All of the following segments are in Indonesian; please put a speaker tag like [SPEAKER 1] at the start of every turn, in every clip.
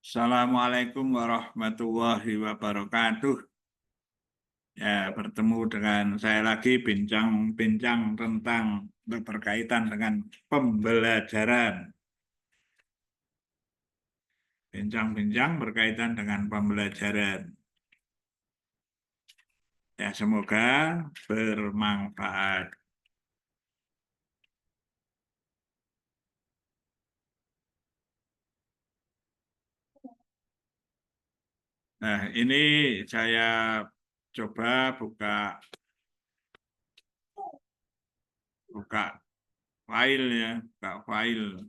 [SPEAKER 1] Assalamualaikum warahmatullahi wabarakatuh. Ya, bertemu dengan saya lagi bincang-bincang tentang berkaitan dengan pembelajaran. Bincang-bincang berkaitan dengan pembelajaran. Ya, semoga bermanfaat. Nah, ini saya coba buka file ya, buka file.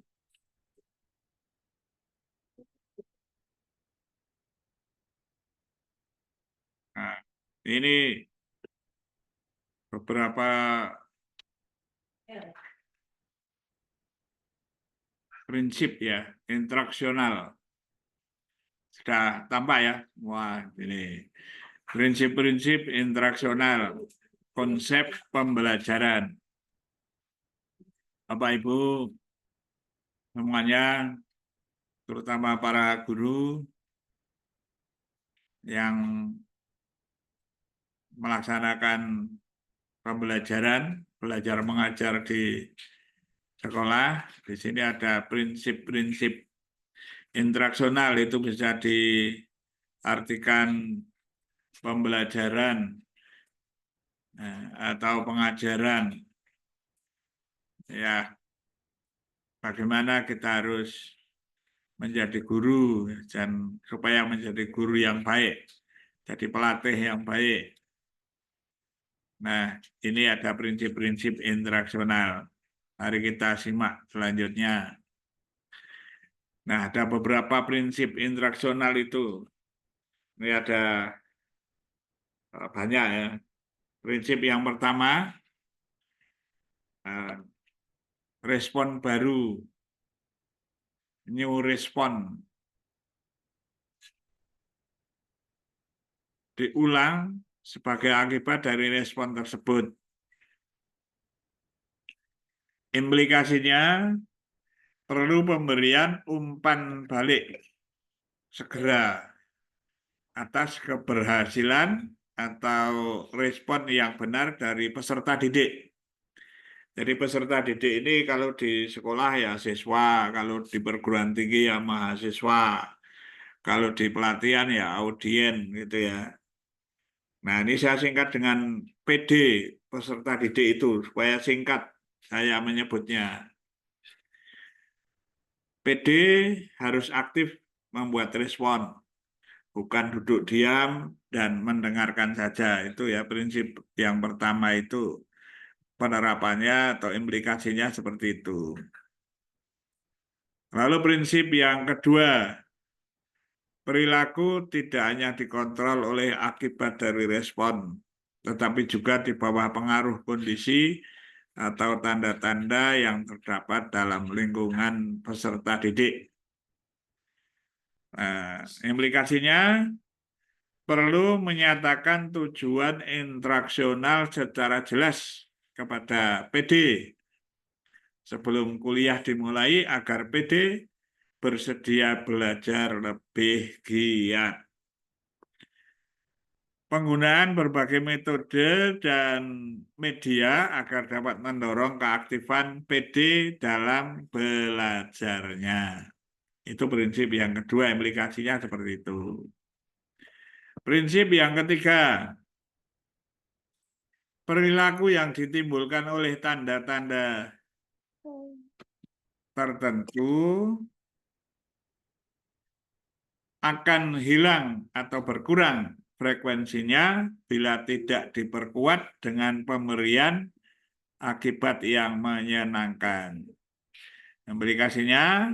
[SPEAKER 1] Nah, ini beberapa prinsip ya, instruksional. Sudah tampak ya? Wah, ini prinsip-prinsip interaksional, konsep pembelajaran. Bapak Ibu semuanya, terutama para guru yang melaksanakan pembelajaran, belajar mengajar di sekolah, di sini ada prinsip-prinsip interaksional, itu bisa diartikan pembelajaran atau pengajaran. Ya, bagaimana kita harus menjadi guru dan supaya menjadi guru yang baik, jadi pelatih yang baik. Nah, ini ada prinsip-prinsip interaksional. Mari kita simak selanjutnya. Nah, ada beberapa prinsip interaksional itu. Ini ada banyak ya. Prinsip yang pertama, respon baru, new respon. Diulang sebagai akibat dari respon tersebut. Implikasinya perlu pemberian umpan balik segera atas keberhasilan atau respon yang benar dari peserta didik. Jadi peserta didik ini kalau di sekolah ya siswa, kalau di perguruan tinggi ya mahasiswa, kalau di pelatihan ya audien gitu ya. Nah, ini saya singkat dengan PD, peserta didik itu, supaya singkat saya menyebutnya. PD harus aktif membuat respon, bukan duduk diam dan mendengarkan saja. Itu ya prinsip yang pertama itu, penerapannya atau implikasinya seperti itu. Lalu prinsip yang kedua, perilaku tidak hanya dikontrol oleh akibat dari respon, tetapi juga di bawah pengaruh kondisi atau tanda-tanda yang terdapat dalam lingkungan peserta didik. Nah, implikasinya perlu menyatakan tujuan interaksional secara jelas kepada PD sebelum kuliah dimulai agar PD bersedia belajar lebih giat. Penggunaan berbagai metode dan media agar dapat mendorong keaktifan PD dalam belajarnya. Itu prinsip yang kedua, implikasinya seperti itu. Prinsip yang ketiga, perilaku yang ditimbulkan oleh tanda-tanda tertentu akan hilang atau berkurang frekuensinya bila tidak diperkuat dengan pemberian akibat yang menyenangkan. Implikasinya,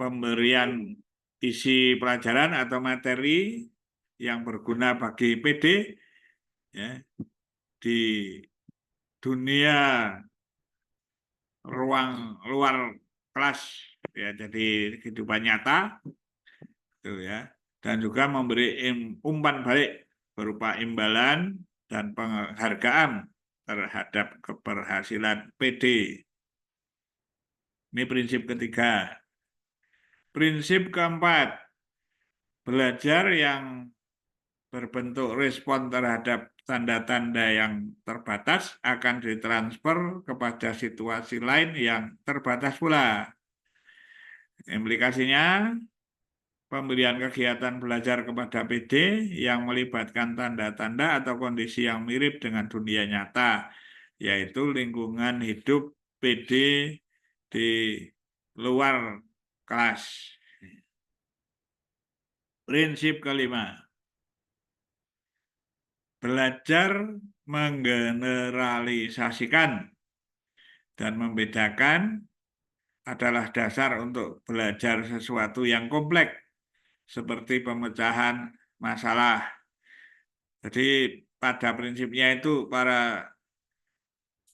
[SPEAKER 1] pemberian isi pelajaran atau materi yang berguna bagi PD ya, di dunia ruang luar kelas ya, jadi kehidupan nyata itu ya, dan juga memberi umpan balik berupa imbalan dan penghargaan terhadap keberhasilan PD. Ini prinsip ketiga. Prinsip keempat, belajar yang berbentuk respon terhadap tanda-tanda yang terbatas akan ditransfer kepada situasi lain yang terbatas pula. Implikasinya, pemberian kegiatan belajar kepada PD yang melibatkan tanda-tanda atau kondisi yang mirip dengan dunia nyata, yaitu lingkungan hidup PD di luar kelas. Prinsip kelima, belajar menggeneralisasikan dan membedakan adalah dasar untuk belajar sesuatu yang kompleks, seperti pemecahan masalah. Jadi pada prinsipnya itu para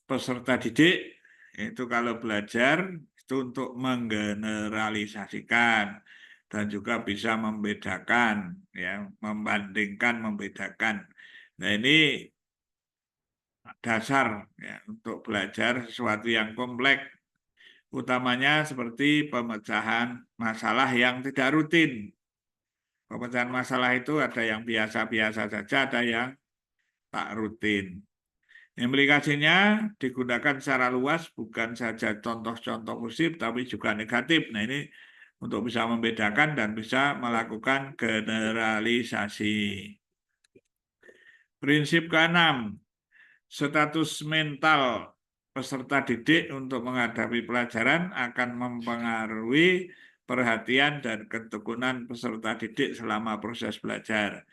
[SPEAKER 1] peserta didik itu kalau belajar itu untuk menggeneralisasikan dan juga bisa membedakan, ya, membandingkan, membedakan. Nah ini dasar, ya, untuk belajar sesuatu yang kompleks, utamanya seperti pemecahan masalah yang tidak rutin. Pemecahan masalah itu ada yang biasa-biasa saja, ada yang tak rutin. Implikasinya digunakan secara luas, bukan saja contoh-contoh positif, tapi juga negatif. Nah ini untuk bisa membedakan dan bisa melakukan generalisasi. Prinsip keenam, status mental peserta didik untuk menghadapi pelajaran akan mempengaruhi perhatian dan ketekunan peserta didik selama proses belajar.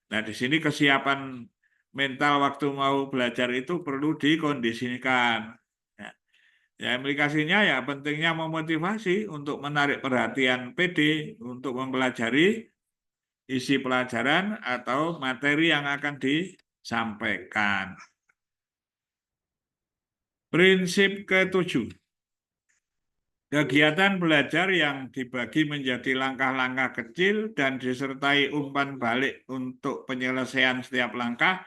[SPEAKER 1] Nah, di sini kesiapan mental waktu mau belajar itu perlu dikondisikan. Ya, ya, implikasinya ya pentingnya memotivasi untuk menarik perhatian PD untuk mempelajari isi pelajaran atau materi yang akan disampaikan. Prinsip ketujuh, kegiatan belajar yang dibagi menjadi langkah-langkah kecil dan disertai umpan balik untuk penyelesaian setiap langkah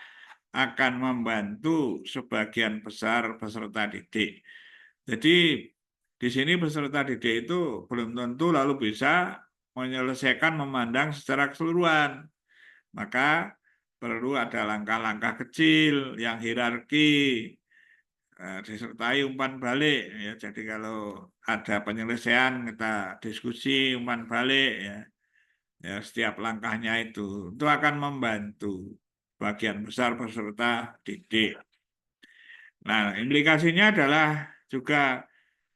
[SPEAKER 1] akan membantu sebagian besar peserta didik. Jadi di sini peserta didik itu belum tentu lalu bisa menyelesaikan memandang secara keseluruhan. Maka perlu ada langkah-langkah kecil yang hierarki, disertai umpan balik, ya. Jadi kalau ada penyelesaian kita diskusi umpan balik, ya, ya setiap langkahnya itu akan membantu bagian besar peserta didik. Nah, implikasinya adalah juga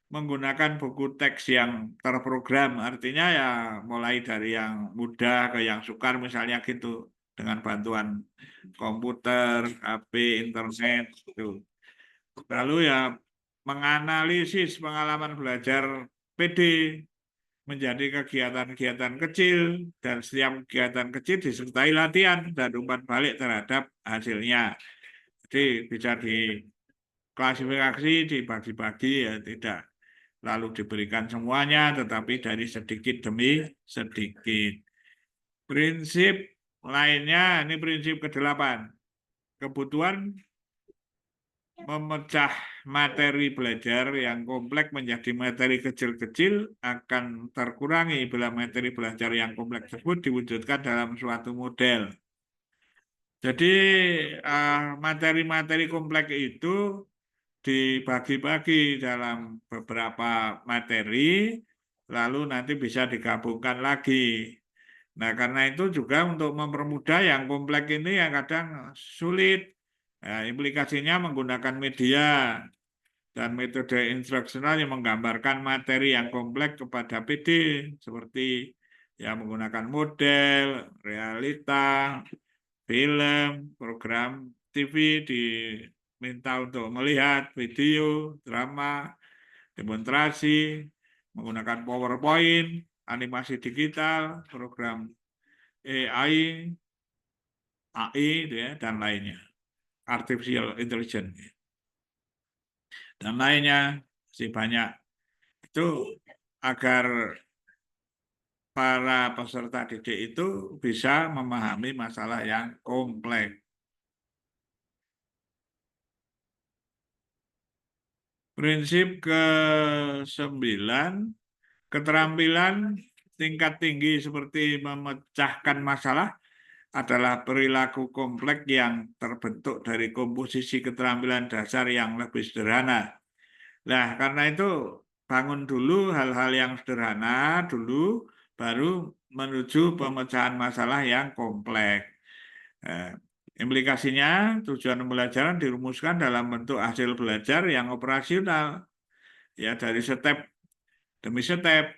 [SPEAKER 1] menggunakan buku teks yang terprogram, artinya ya mulai dari yang mudah ke yang sukar misalnya gitu, dengan bantuan komputer, HP, internet itu. Lalu ya menganalisis pengalaman belajar PD menjadi kegiatan-kegiatan kecil dan setiap kegiatan kecil disertai latihan dan umpan balik terhadap hasilnya. Jadi bisa diklasifikasi, dibagi-bagi, ya tidak lalu diberikan semuanya, tetapi dari sedikit demi sedikit. Prinsip lainnya, ini prinsip ke-8. Kebutuhan memecah materi belajar yang kompleks menjadi materi kecil-kecil akan terkurangi bila materi belajar yang kompleks tersebut diwujudkan dalam suatu model. Jadi materi-materi kompleks itu dibagi-bagi dalam beberapa materi, lalu nanti bisa digabungkan lagi. Nah, karena itu juga untuk mempermudah yang kompleks ini yang kadang sulit. Nah, implikasinya menggunakan media dan metode instruksional yang menggambarkan materi yang kompleks kepada PD, seperti ya menggunakan model, realita, film, program TV diminta untuk melihat video, drama, demonstrasi, menggunakan PowerPoint, animasi digital, program AI, gitu ya, dan lainnya, artificial intelligence dan lainnya masih banyak. Itu agar para peserta didik itu bisa memahami masalah yang kompleks. Prinsip ke-9, keterampilan tingkat tinggi seperti memecahkan masalah adalah perilaku kompleks yang terbentuk dari komposisi keterampilan dasar yang lebih sederhana. Nah, karena itu bangun dulu hal-hal yang sederhana dulu, baru menuju pemecahan masalah yang kompleks. Implikasinya, tujuan pembelajaran dirumuskan dalam bentuk hasil belajar yang operasional, ya dari step demi step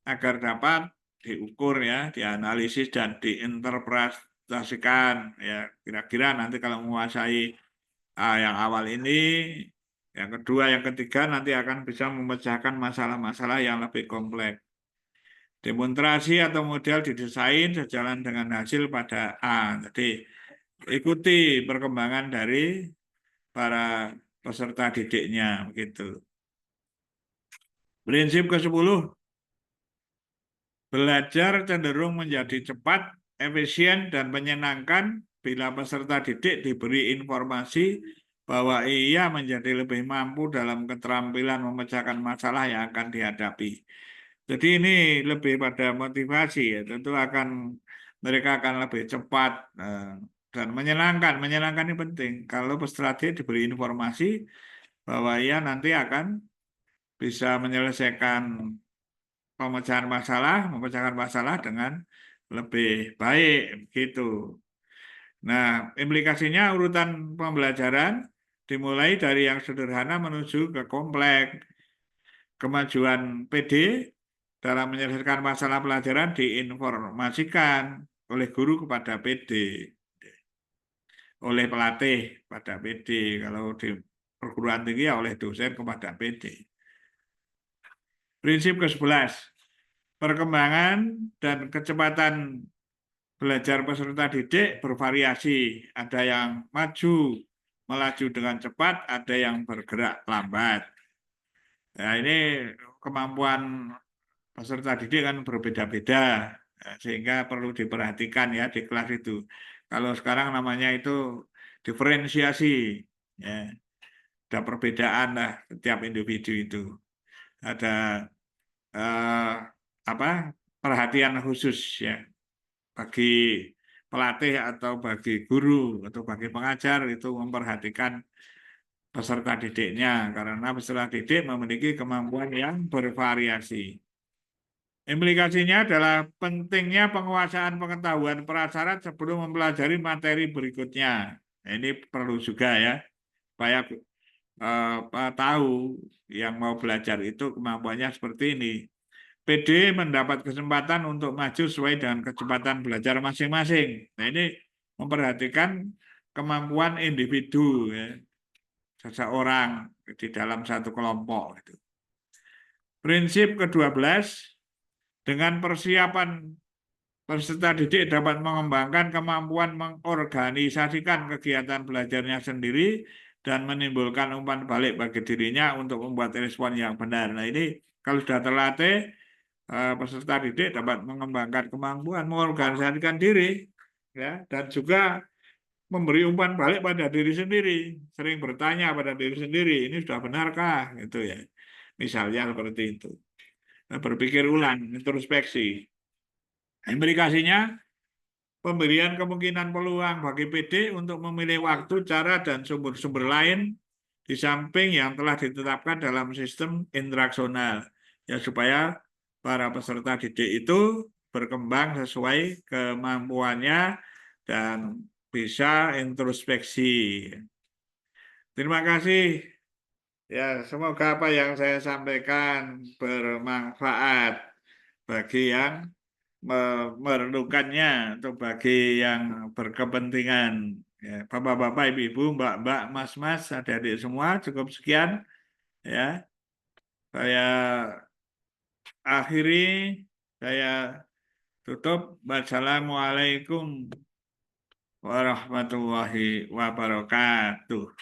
[SPEAKER 1] agar dapat diukur ya, dianalisis dan diinterpretasikan ya. Kira-kira nanti kalau menguasai yang awal ini, yang kedua, yang ketiga nanti akan bisa memecahkan masalah-masalah yang lebih kompleks. Demonstrasi atau model didesain sejalan dengan hasil pada A. Jadi ikuti perkembangan dari para peserta didiknya begitu. Prinsip ke-10, belajar cenderung menjadi cepat, efisien, dan menyenangkan bila peserta didik diberi informasi bahwa ia menjadi lebih mampu dalam keterampilan memecahkan masalah yang akan dihadapi. Jadi ini lebih pada motivasi ya, tentu mereka akan lebih cepat dan menyenangkan. Menyenangkan ini penting. Kalau peserta didik diberi informasi bahwa ia nanti akan bisa menyelesaikan memecahkan masalah dengan lebih baik gitu. Nah, implikasinya urutan pembelajaran dimulai dari yang sederhana menuju ke kompleks. Kemajuan PD dalam menyelesaikan masalah pelajaran diinformasikan oleh guru kepada PD, oleh pelatih pada PD, kalau di perguruan tinggi ya oleh dosen kepada PD. Prinsip ke-11, perkembangan dan kecepatan belajar peserta didik bervariasi. Ada yang melaju dengan cepat, ada yang bergerak lambat. Nah, ini kemampuan peserta didik kan berbeda-beda, sehingga perlu diperhatikan ya di kelas itu. Kalau sekarang namanya itu diferensiasi, ya. Ada perbedaan lah setiap individu itu. Ada perhatian khusus ya bagi pelatih atau bagi guru atau bagi pengajar itu memperhatikan peserta didiknya karena peserta didik memiliki kemampuan yang bervariasi. Implikasinya adalah pentingnya penguasaan pengetahuan prasyarat sebelum mempelajari materi berikutnya. Nah, ini perlu juga ya supaya tahu yang mau belajar itu kemampuannya seperti ini. PD mendapat kesempatan untuk maju sesuai dengan kecepatan belajar masing-masing. Nah, ini memperhatikan kemampuan individu ya, seseorang di dalam satu kelompok. Gitu. Prinsip ke-12, dengan persiapan peserta didik dapat mengembangkan kemampuan mengorganisasikan kegiatan belajarnya sendiri dan menimbulkan umpan balik bagi dirinya untuk membuat respon yang benar. Nah, ini kalau sudah terlatih, peserta didik dapat mengembangkan kemampuan mengorganisasikan diri ya, dan juga memberi umpan balik pada diri sendiri, sering bertanya pada diri sendiri, ini sudah benarkah gitu ya, misalnya seperti itu. Nah, berpikir ulang, introspeksi. Implikasinya pemberian kemungkinan peluang bagi PD untuk memilih waktu, cara, dan sumber-sumber lain di samping yang telah ditetapkan dalam sistem interaksional ya, supaya para peserta didik itu berkembang sesuai kemampuannya dan bisa introspeksi. Terima kasih. Ya, semoga apa yang saya sampaikan bermanfaat bagi yang memerlukannya atau bagi yang berkepentingan. Ya, Bapak-bapak, Ibu-ibu, Mbak-mbak, Mas-mas, adik-adik semua, cukup sekian. Ya, saya akhiri, saya tutup. Wassalamualaikum warahmatullahi wabarakatuh.